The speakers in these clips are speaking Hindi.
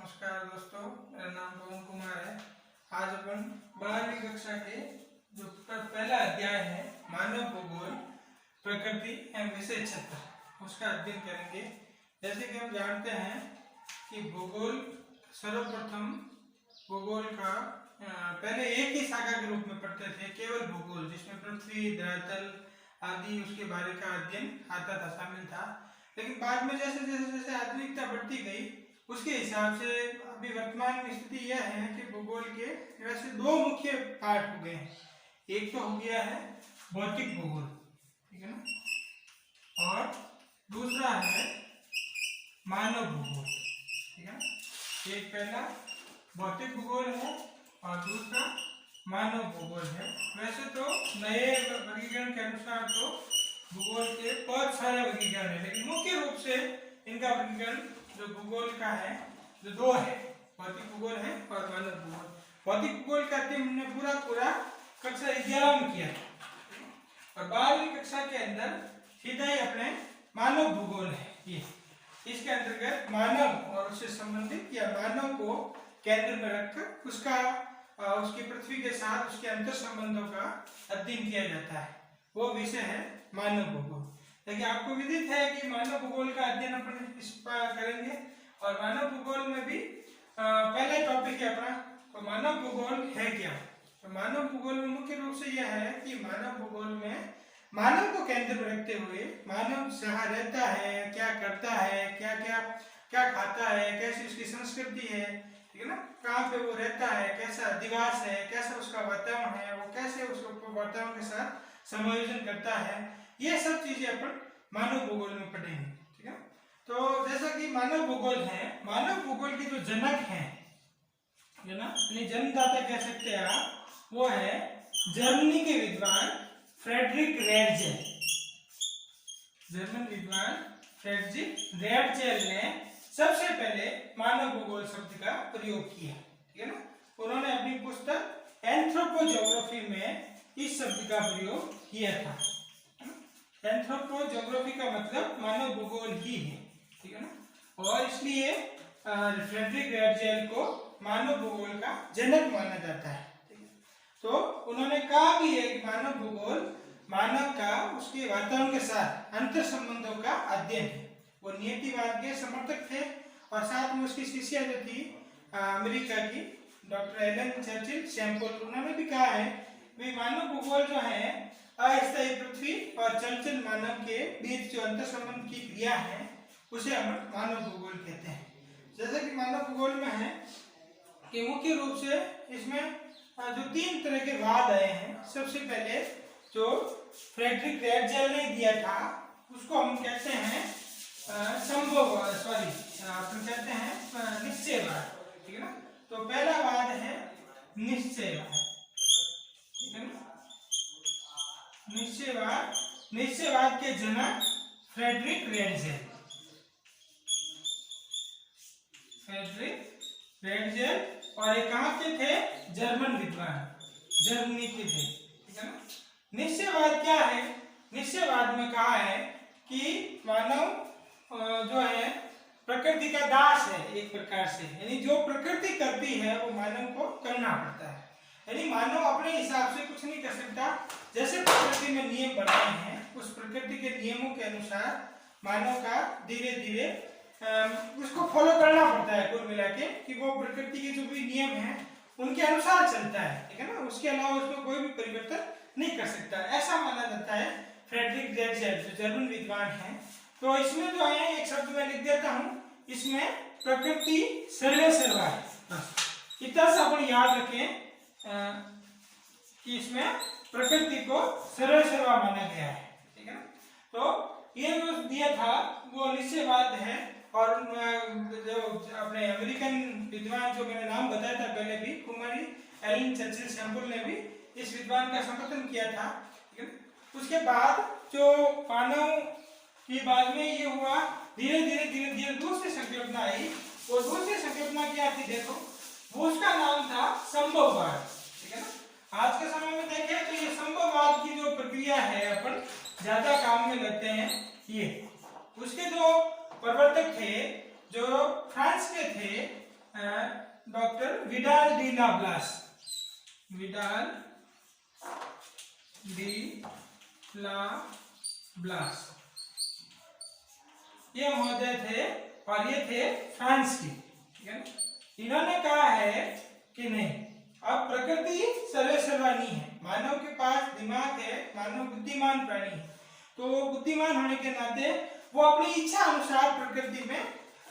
नमस्कार दोस्तों, मेरा नाम पवन कुमार है। आज अपन 12वीं कक्षा के जो पहला अध्याय है मानव भूगोल प्रकृति एवं विषय क्षेत्र उसका अध्ययन करेंगे। जैसे कि हम जानते हैं कि भूगोल सर्वप्रथम भूगोल का पहले एक ही शाखा के रूप में पढ़ते थे, केवल भूगोल, जिसमें पृथ्वी, धरातल आदि उसके बारे का अध्ययन आता था, शामिल था। लेकिन बाद में जैसे जैसे जैसे आधुनिकता बढ़ती गई उसके हिसाब से अभी वर्तमान में स्थिति यह है कि भूगोल के वैसे दो मुख्य पार्ट हो गए हैं। एक तो हो गया है भौतिक भूगोल, ठीक है ना, और दूसरा है मानव भूगोल, ठीक है ना। एक पहला भौतिक भूगोल है और दूसरा मानव भूगोल है। वैसे तो नए वर्गीकरण के अनुसार तो भूगोल के बहुत सारे वर्गीकरण है, लेकिन मुख्य रूप से इनका वर्गीकरण जो भूगोल का है जो दो है, भौतिक भूगोल है और मानव भूगोल। भौतिक भूगोल का अध्ययन हमने पूरा कक्षा 11 में किया और 12वीं कक्षा के अंदर सीधा ही अपने मानव भूगोल है। ये इसके अंतर्गत मानव और उससे संबंधित या मानव को केंद्र में रखकर उसकी पृथ्वी के साथ उसके अंतर संबंधों का अध्ययन किया जाता है, वो विषय है मानव भूगोल। देखिए, आपको विदित है कि मानव भूगोल का अध्ययन अपन इस पर करेंगे और मानव भूगोल में भी पहला टॉपिक है अपना, तो मानव भूगोल है क्या। तो मानव भूगोल में मुख्य रूप से यह है कि मानव भूगोल में मानव को केंद्र में रखते हुए मानव जहाँ रहता है, क्या करता है, क्या क्या क्या खाता है, कैसी उसकी संस्कृति है, ठीक है ना, कहाँ पे वो रहता है, कैसा अधिवास है, कैसा उसका वातावरण है, वो कैसे उसको वातावरण के साथ समायोजन करता है, ये सब चीजें अपन मानव भूगोल में पढ़ेंगे, ठीक है। तो जैसा कि मानव भूगोल है, मानव भूगोल के जो जनक हैं, है ना, जन्मदाता कह सकते हैं आप, वो है जर्मनी के विद्वान फ्रेडरिक रेडजेल। जर्मन विद्वान फ्रेडरिक रेडजेल ने सबसे पहले मानव भूगोल शब्द का प्रयोग किया, ठीक है ना। उन्होंने अपनी पुस्तक एंथ्रोपोज्योग्राफी में इस शब्द का प्रयोग किया था। एंथ्रोपोज्योग्राफी का मतलब मानव भूगोल ही है, ठीक है ना, और इसलिए फ्रेडरिक रेडजेल को मानव भूगोल का जनक माना जाता है, ठीक है। तो उन्होंने कहा भी है कि मानव भूगोल मानव का उसके वातावरण के साथ अंतर संबंधों का अध्ययन है। वो नियतिवाद के समर्थक थे और साथ में उसकी शिष्या जो थी अमेरिका की डॉक्टर एलन चर्चिल सैंपल, उन्होंने भी कहा है कि मानव भूगोल जो है अस्थायी पृथ्वी और चंचल मानव के बीच जो अंतर संबंध की क्रिया है उसे हम मानव भूगोल कहते हैं। जैसे कि मानव भूगोल में है कि मुख्य रूप से इसमें जो 3 तरह के वाद आए हैं। सबसे पहले जो फ्रेडरिक रेडजेल ने दिया था उसको हम कहते हैं कहते हैं निश्चयवाद, ठीक है ना। तो पहला वाद है निश्चयवाद, ठीक है ना। निश्चयवाद के जनक फ्रेडरिक रेडजेल और ये कहाँ के थे? जर्मन विद्वान, जर्मनी के थे, ठीक है ना। निश्चयवाद क्या है? निश्चयवाद में कहा है कि मानव जो है प्रकृति का दास है एक प्रकार से, यानी जो प्रकृति करती है वो मानव को करना पड़ता है, यानी मानव अपने हिसाब से कुछ नहीं कर सकता। जैसे प्रकृति में नियम बने हैं उस प्रकृति के नियमों के अनुसार मानव का धीरे धीरे उसको फॉलो करना पड़ता है, कुल मिला के कि वो प्रकृति के जो भी नियम हैं उनके अनुसार चलता है, ठीक है ना। उसके अलावा उसमें कोई भी परिवर्तन नहीं कर सकता, ऐसा माना जाता है। फ्रेडरिक रेडजेल जो जर्मन विद्वान हैं, तो इसमें जो है एक शब्द मैं लिख देता हूँ, इसमें प्रकृति सर्वे सर्वा है, इतना सा अपन याद रखें कि इसमें प्रकृति को सर्वे सर्वा माना गया है, ठीक है ना। तो ये जो दिया था वो निश्चयवाद है और जो अपने अमेरिकन विद्वान जो मैंने नाम बताया था पहले भी, कुमारी एलन चर्चिल सैंपल ने भी इस विद्वान का समर्थन किया था, ठीक है ना। उसके बाद जो मानव की बाद में ये हुआ, धीरे धीरे दूसरी संकल्पना आई। वो दूसरी संकल्पना क्या थी देखो, वो उसका नाम था संभववाद, ठीक है ना। आज के समय में देखें तो ये संभववाद की जो प्रक्रिया है अपन ज्यादा काम में लेते हैं। ये उसके जो प्रवर्तक थे जो फ्रांस के थे डॉक्टर विडाल डी ला ब्लास, विडाल डी ला ब्लास, ये महोदय थे और ये थे फ्रांस की, ठीक है ना। इन्होंने कहा है कि नहीं, अब प्रकृति सर्वेसर्वा नहीं है, मानव के पास दिमाग है, मानव बुद्धिमान प्राणी है, तो वो बुद्धिमान होने के नाते वो अपनी इच्छा अनुसार प्रकृति में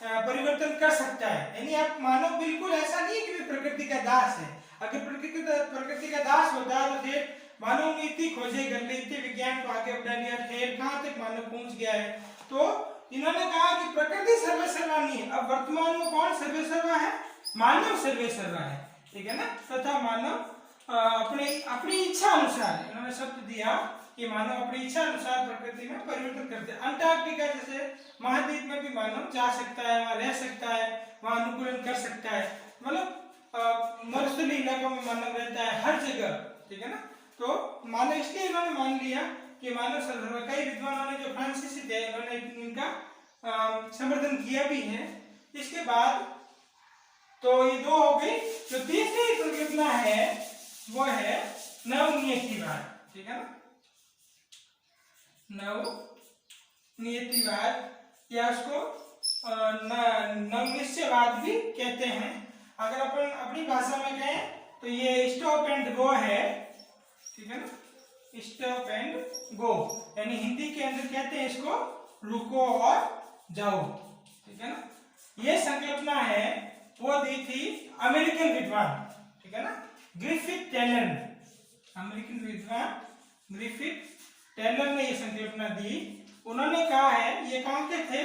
परिवर्तन कर सकता है। यानी आप मानव बिल्कुल ऐसा नहीं है कि प्रकृति का दास है। अगर प्रकृति का दास होता है तो फिर मानव ने इतनी खोजें कर ली, इतने विज्ञान को आगे बढ़ा लिया, फिर कहाँ तक मानव पहुंच गया है। तो इन्होंने कहा कि प्रकृति सर्वेसर्वा नहीं है, अब वर्तमान में कौन सर्वेसर्वा है? मानव सर्वेसर्वा है, ठीक है ना। तथा मानव अपनी इच्छा अनुसार, इन्होंने शब्द दिया कि मानव अपनी इच्छा अनुसार प्रकृति में परिवर्तन करते हैं। अंटार्कटिका जैसे महाद्वीप में भी मानव जा सकता है, वहां रह सकता है, वहां अनुकूलन कर सकता है, मतलब मरुस्थलीय इलाकों में मानव रहता है हर जगह, ठीक है ना। तो मानव इसलिए इन्होंने मान लिया कि मानव सर्वेसर्वा। कई विद्वानों ने जो फ्रांसीसी थे उन्होंने इनका समर्थन किया भी है। इसके बाद तो ये दो हो गई। जो तीसरी परिकल्पना है वो है नवनियतिवाद, ठीक है ना। नवनियतिवाद या उसको नवनिश्चयवाद भी कहते हैं। अगर अपन अपनी भाषा में कहें तो ये स्टॉप एंड गो है, ठीक है ना, स्टॉप एंड गो, यानी हिंदी के अंदर कहते हैं इसको रुको और जाओ, ठीक है ना। ये संकल्पना है वो दी थी अमेरिकन विद्वान, ठीक है ना, ग्रिफिथ टेलर, अमेरिकन विद्वान ग्रिफिथ टेलर ने ये संकल्पना दी। उन्होंने कहा है, ये कहाँ के थे?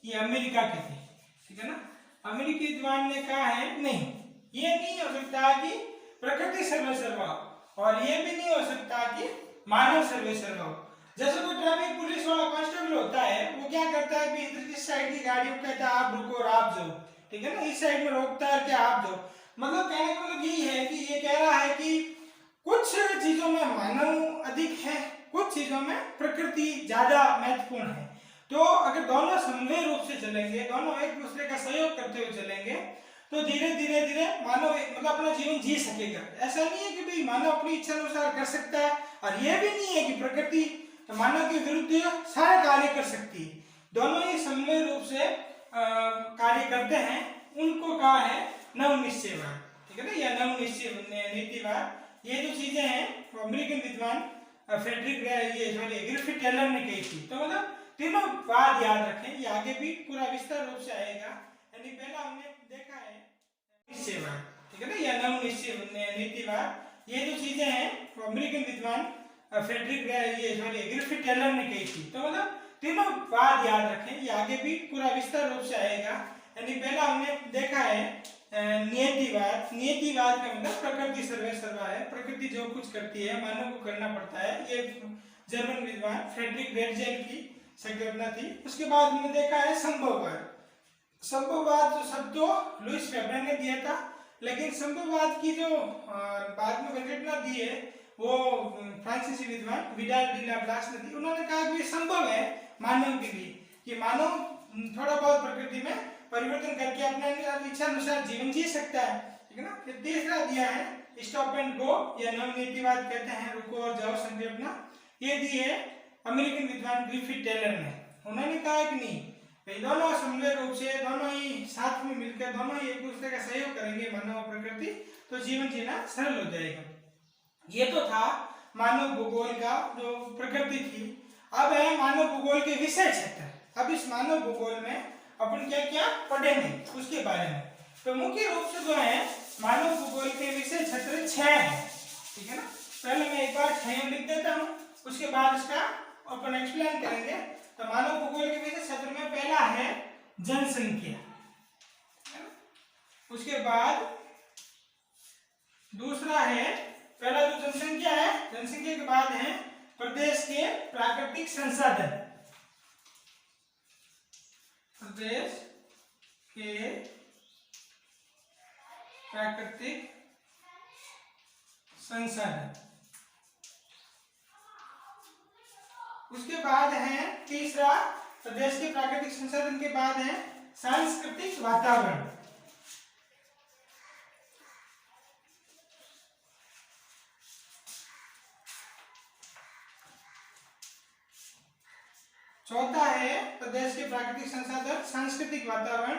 ये अमेरिका के थे, ठीक है ना। अमेरिकी विद्वान ने कहा है नहीं, ये नहीं हो सकता कि प्रकृति सर्वेसर्वा, और ये भी नहीं हो सकता कि मानव सर्वेसर्वा हो। जैसे कोई ट्रैफिक पुलिस वाला कांस्टेबल होता है, वो क्या करता है कि इधर इस साइड की गाड़ी को कहता है आप रुको और आप जाओ, ठीक है ना, इस साइड में रोकता है कि आप जाओ। मतलब कहने का मतलब यही है कि ये कह रहा है कि कुछ चीजों में मानव अधिक है, कुछ चीजों में प्रकृति ज्यादा महत्वपूर्ण है। तो अगर दोनों समन्वय रूप से चलेंगे, दोनों एक दूसरे का सहयोग करते हुए चलेंगे, तो धीरे धीरे मानव मतलब अपना जीवन जी सकेगा। ऐसा नहीं है कि भाई मानव अपनी इच्छा अनुसार कर सकता है, और यह भी नहीं है कि प्रकृति मानव के विरुद्ध सारे कार्य कर सकती है। दोनों ही समन्वय रूप से कार्य करते हैं। उनको कहा है नवनिश्चयवाद, ठीक है ना, या नवनिश्चय नीतिवाद। ये जो चीजें हैं वो अमेरिकन विद्वान ग्रिफिथ टेलर ने कही थी। तो मतलब तीनों बात याद रखें, ये आगे भी पूरा विस्तार रूप से आएगा। यानी पहला हमने देखा है निश्चयवाद, ठीक है ना, या नवनिश्चय नीतिवाद। ये जो चीजें हैं वो अमेरिकन विद्वान ग्रिफिथ टेलर ने कही थी। तो मतलब तीनों बात याद रखें, ये आगे भी पूरा विस्तार रूप से आएगा। यानी पहला हमने देखा है नियतिवाद। नियतिवाद का मतलब प्रकृति सर्वेसर्वा है, प्रकृति जो कुछ करती है मानव को करना पड़ता है। ये जर्मन विद्वान फ्रेडरिक बेटजेल की संकल्पना थी। उसके बाद हमने देखा है संभववाद। संभववाद जो शब्द तो लुईस फेब्रे ने दिया था, लेकिन संभववाद की जो बाद में परिकल्पना दी है वो फ्रांसीसी विद्वान विडाल डी ला ब्लास ने दी। उन्होंने कहा कि ये संभव है मानव के लिए कि मानव थोड़ा बहुत प्रकृति में परिवर्तन करके अपने इच्छा अनुसार जीवन जी सकता है, ठीक है ना। फिर तीसरा दिया है स्टॉप एंड गो या नवनियतिवाद कहते हैं, रुको और जाओ संकल्पना। ये दी है अमेरिकन विद्वान ग्रिफिथ टेलर ने। उन्होंने कहा कि नहीं भाई, दोनों समन्वय रूप से, दोनों ही साथ में मिलकर, दोनों ही एक दूसरे का सहयोग करेंगे मानव और प्रकृति, तो जीवन जीना सरल हो जाएगा। ये तो था मानव भूगोल का जो प्रकृति थी। अब है मानव भूगोल के विषय क्षेत्र। अब इस मानव भूगोल में अपन क्या क्या पढ़ेंगे उसके बारे में। तो मुख्य रूप से जो है मानव भूगोल के विषय क्षेत्र 6 है, ठीक है ना। पहले मैं एक बार 6 लिख देता हूँ, उसके बाद इसका अपन एक्सप्लेन करेंगे। तो मानव भूगोल के विषय क्षेत्र में पहला है जनसंख्या, उसके बाद दूसरा है, पहला जो जनसंख्या है, जनसंख्या के बाद है प्रदेश के प्राकृतिक संसाधन, प्रदेश के प्राकृतिक संसाधन। उसके बाद है तीसरा, प्रदेश के प्राकृतिक संसाधन के बाद है सांस्कृतिक वातावरण, चौथा है प्रदेश के प्राकृतिक संसाधन, सांस्कृतिक वातावरण,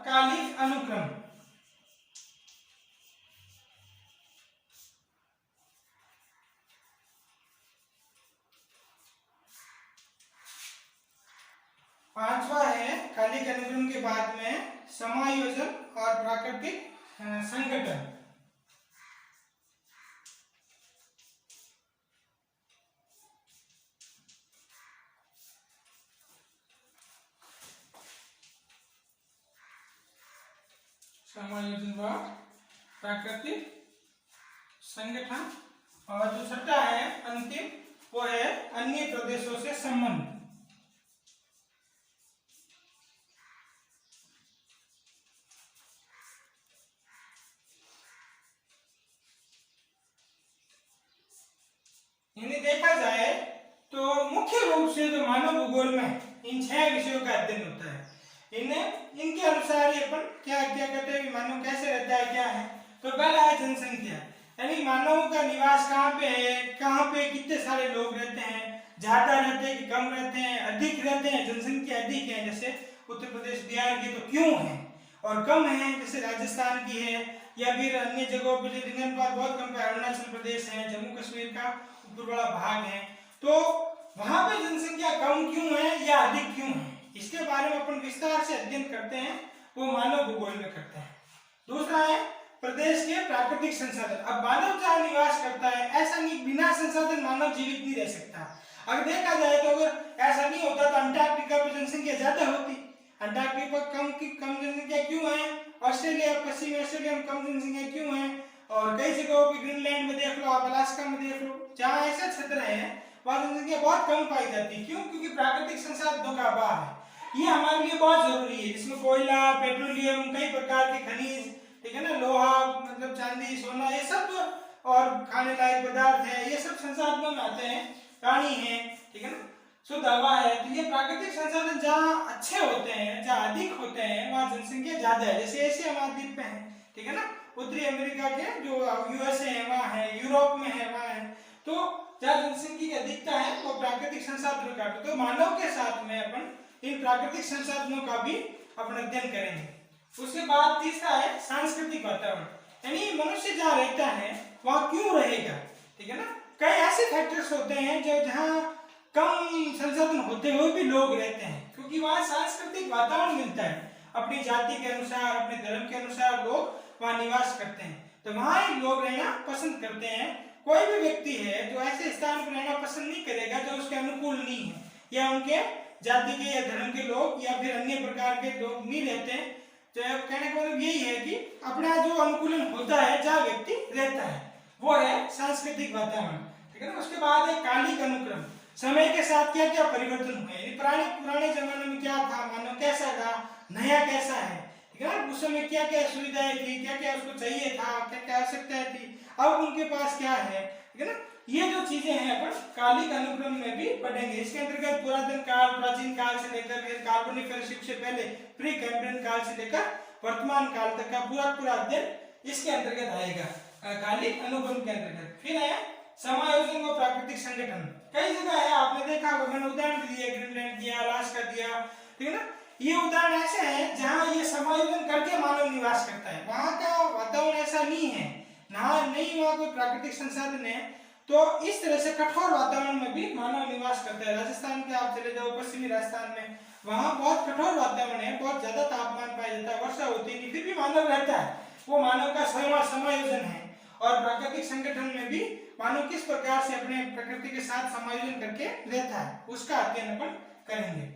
कालिक अनुक्रम। पांचवा है कालिक अनुक्रम के बाद में समायोजन और प्राकृतिक संगठन। समायोजन व प्राकृतिक संगठन। और जो छठा है अंतिम, वो है अन्य प्रदेशों से संबंध। यानी देखा जाए तो मुख्य रूप से जो मानव भूगोल में इन 6 विषयों का अध्ययन होता है। इनके अनुसार ये अपन क्या क्या करते हैं, मानव कैसे रहता है, क्या है। तो पहला है जनसंख्या, यानी मानव का निवास कहाँ पे है, कहाँ पे कितने सारे लोग रहते हैं, ज्यादा रहते हैं कि कम रहते हैं, अधिक रहते हैं, जनसंख्या अधिक है जैसे उत्तर प्रदेश बिहार की, तो क्यों है, और कम है जैसे राजस्थान की है, या फिर अन्य जगहों पर जो लिंगनपात बहुत कम है, अरुणाचल प्रदेश है, जम्मू कश्मीर का ऊपर बड़ा भाग है, तो वहां पे जनसंख्या कम क्यों है या अधिक क्यों है, इसके बारे में अपन विस्तार से अध्ययन करते हैं, वो मानव भूगोल में करते हैं। दूसरा है प्रदेश के प्राकृतिक संसाधन। अब मानव जहाँ निवास करता है, ऐसा नहीं बिना संसाधन मानव जीवित नहीं रह सकता। अगर देखा जाए तो अगर ऐसा नहीं होता तो अंटार्कटिका पर जनसंख्या ज्यादा होती। अंटार्कटिका पर कम जनसंख्या क्यों है, ऑस्ट्रेलिया पश्चिमी ऑस्ट्रेलिया में कम जनसंख्या क्यों है, और कई जगहों पे ग्रीनलैंड में देख लो, आप अलास्का में देख लो, जहाँ ऐसे क्षेत्र है वहाँ जनसंख्या बहुत कम पाई जाती है। क्यों? क्योंकि प्राकृतिक संसाधनों का अभाव है। ये हमारे लिए बहुत जरूरी है, जिसमें कोयला, पेट्रोलियम, कई प्रकार के खनिज, ठीक है ना, लोहा मतलब चांदी, सोना, ये सब और खाने लायक पदार्थ है, ये सब संसाधनों में आते हैं। पानी है, ठीक है ना, शुद्ध हवा है। तो ये प्राकृतिक संसाधन जहाँ अच्छे होते हैं, जहाँ अधिक होते हैं, वहाँ जनसंख्या ज्यादा है। जैसे एशिया महाद्वीप में है, ठीक है ना, उत्तरी अमेरिका के जो यूएसए है वहाँ है, यूरोप में है वहाँ है, तो जहाँ जनसंख्या की अधिकता है वो प्राकृतिक संसाधनों का। तो मानव के साथ में अपन इन प्राकृतिक संसाधनों का भी अपन अध्ययन करेंगे। उसके बाद तीसरा है सांस्कृतिक वातावरण, यानी मनुष्य जहाँ रहता है वहाँ क्यों रहेगा, ठीक है ना। कई ऐसे फैक्टर्स होते हैं जो जहाँ कम संसाधन होते हुए भी लोग रहते हैं, क्योंकि वहाँ सांस्कृतिक वातावरण मिलता है। अपनी जाति के अनुसार, अपने धर्म के अनुसार लोग वहाँ निवास करते हैं, तो वहाँ ही लोग रहना पसंद करते हैं। कोई भी व्यक्ति है जो ऐसे स्थान पर रहना पसंद नहीं करेगा जो उसके अनुकूल नहीं है, या उनके जाति के या धर्म के लोग या फिर अन्य प्रकार के लोग नहीं रहते हैं। तो कहने का मतलब यही है कि अपना जो अनुकूलन होता है जहाँ व्यक्ति रहता है वो है सांस्कृतिक वातावरण, ठीक है ना। उसके बाद है कालिक अनुक्रम, समय के साथ क्या क्या परिवर्तन हुए, पुराने जमाने में क्या था, मानव कैसा था, नया कैसा है, ठीक है ना। उस समय क्या क्या सुविधाएं थी, क्या क्या उसको चाहिए था, क्या क्या आवश्यकताएं थी, अब उनके पास क्या है, ठीक है ना। ये जो चीजें हैं अपन कालिक अनुक्रम में भी पढ़ेंगे। इसके अंतर्गत पुरातन काल, प्राचीन काल से लेकर कार्बोनिफेरस युग से पहले प्री कैम्ब्रियन काल से लेकर वर्तमान काल तक का पूरा अध्ययन इसके अंतर्गत आएगा, कालिक अनुक्रम के अंतर्गत। फिर है समायोजन व प्राकृतिक संगठन। कई जगह है, आपने देखा होगा, मैंने उदाहरण दिए, ग्रीनलैंड दिया, अलास्का दिया, ठीक है ना। ये उदाहरण ऐसे हैं जहाँ ये समायोजन करके मानव निवास करता है। वहाँ का वातावरण ऐसा नहीं है, नहीं वहाँ कोई प्राकृतिक संसाधन है, तो इस तरह से कठोर वातावरण में भी मानव निवास करता है। राजस्थान के आप चले जाओ, पश्चिमी राजस्थान में, वहाँ बहुत कठोर वातावरण है, बहुत ज्यादा तापमान पाया जाता है, वर्षा होती नहीं, फिर भी मानव रहता है। वो मानव का समायोजन है। और प्राकृतिक संगठन में भी मानव किस प्रकार से अपने प्रकृति के साथ समायोजन करके रहता है, उसका अध्ययन अपन करेंगे।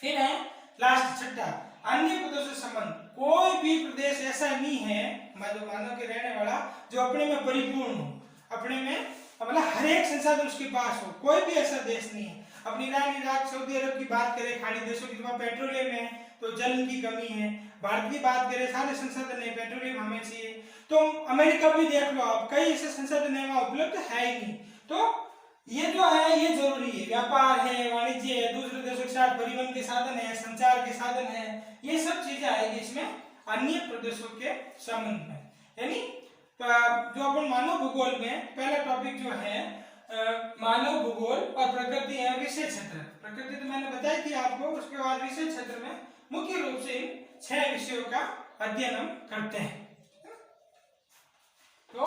फिर है लास्ट छठा, अन्य प्रदेशों से संबंध। कोई भी प्रदेश ऐसा नहीं है जो मानव के रहने वाला जो अपने में परिपूर्ण हो, अपने में मतलब हर एक संसाधन उसके पास हो, कोई भी ऐसा देश नहीं है। अपनी ईरान, इराक, सऊदी अरब की बात करें, खाड़ी देशों की, वहाँ पेट्रोलियम है तो जल की कमी है। भारत की बात करें, सारे संसाधन है, पेट्रोलियम हमें चाहिए। तो अमेरिका भी देख लो आप, कई ऐसे संसाधन है वहाँ उपलब्ध है ही नहीं। तो ये जो है ये जरूरी है, व्यापार है, वाणिज्य है, दूसरे देशों के साथ परिवहन के साधन है, संचार के साधन है, ये सब चीजें आएगी इसमें अन्य प्रदेशों के संबंध में। यानी जो अपन मानव भूगोल में पहला टॉपिक जो है मानव भूगोल और प्रकृति एवं विषय क्षेत्र। प्रकृति तो मैंने बताई थी आपको, उसके बाद विषय क्षेत्र में मुख्य रूप से इन 6 विषयों का अध्ययन हम करते हैं। तो